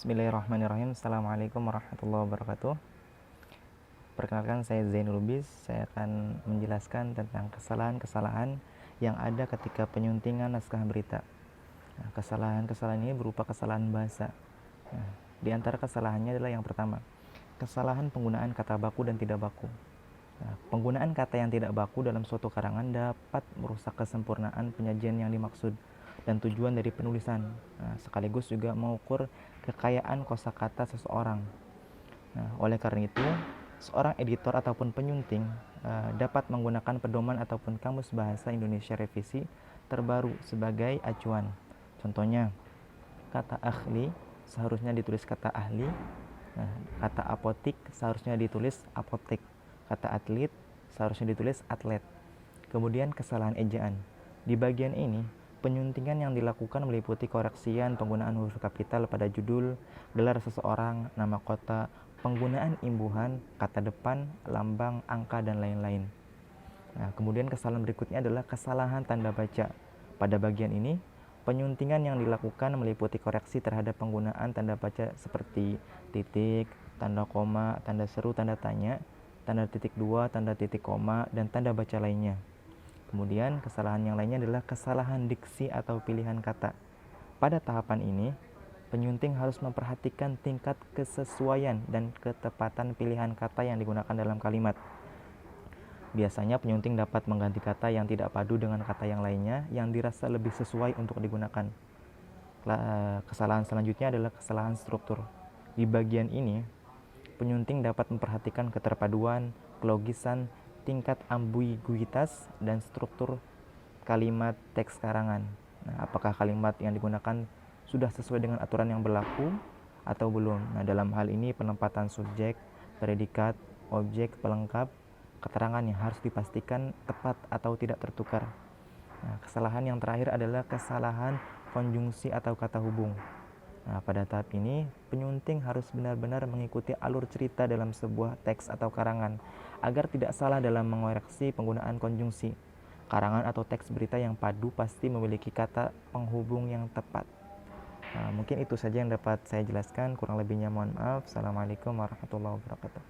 Bismillahirrahmanirrahim. Assalamualaikum warahmatullahi wabarakatuh. Perkenalkan, saya Zainul Lubis. Saya akan menjelaskan tentang kesalahan-kesalahan yang ada ketika penyuntingan naskah berita. Kesalahan-kesalahan ini berupa kesalahan bahasa. Di antara kesalahannya adalah yang pertama, kesalahan penggunaan kata baku dan tidak baku. Penggunaan kata yang tidak baku dalam suatu karangan dapat merusak kesempurnaan penyajian yang dimaksud dan tujuan dari penulisan, sekaligus juga mengukur kekayaan kosakata seseorang. Oleh karena itu, seorang editor ataupun penyunting dapat menggunakan pedoman ataupun kamus bahasa Indonesia revisi terbaru sebagai acuan. Contohnya, kata ahli seharusnya ditulis kata ahli, kata apotik seharusnya ditulis apotek, kata atlet seharusnya ditulis atlet. Kemudian kesalahan ejaan. Di bagian ini, penyuntingan yang dilakukan meliputi koreksian penggunaan huruf kapital pada judul, gelar seseorang, nama kota, penggunaan imbuhan, kata depan, lambang, angka, dan lain-lain. Kemudian kesalahan berikutnya adalah kesalahan tanda baca. Pada bagian ini, penyuntingan yang dilakukan meliputi koreksi terhadap penggunaan tanda baca seperti titik, tanda koma, tanda seru, tanda tanya, tanda titik dua, tanda titik koma, dan tanda baca lainnya. Kemudian kesalahan yang lainnya adalah kesalahan diksi atau pilihan kata. Pada tahapan ini, penyunting harus memperhatikan tingkat kesesuaian dan ketepatan pilihan kata yang digunakan dalam kalimat. Biasanya penyunting dapat mengganti kata yang tidak padu dengan kata yang lainnya yang dirasa lebih sesuai untuk digunakan. Kesalahan selanjutnya adalah kesalahan struktur. Di bagian ini, penyunting dapat memperhatikan keterpaduan, kelogisan, tingkat ambiguitas, dan struktur kalimat teks karangan. Apakah kalimat yang digunakan sudah sesuai dengan aturan yang berlaku atau belum? Dalam hal ini penempatan subjek, predikat, objek, pelengkap, keterangan yang harus dipastikan tepat atau tidak tertukar. Kesalahan yang terakhir adalah kesalahan konjungsi atau kata hubung. Pada tahap ini, penyunting harus benar-benar mengikuti alur cerita dalam sebuah teks atau karangan agar tidak salah dalam mengoreksi penggunaan konjungsi. Karangan atau teks berita yang padu pasti memiliki kata penghubung yang tepat. Mungkin itu saja yang dapat saya jelaskan, kurang lebihnya mohon maaf. Assalamualaikum warahmatullahi wabarakatuh.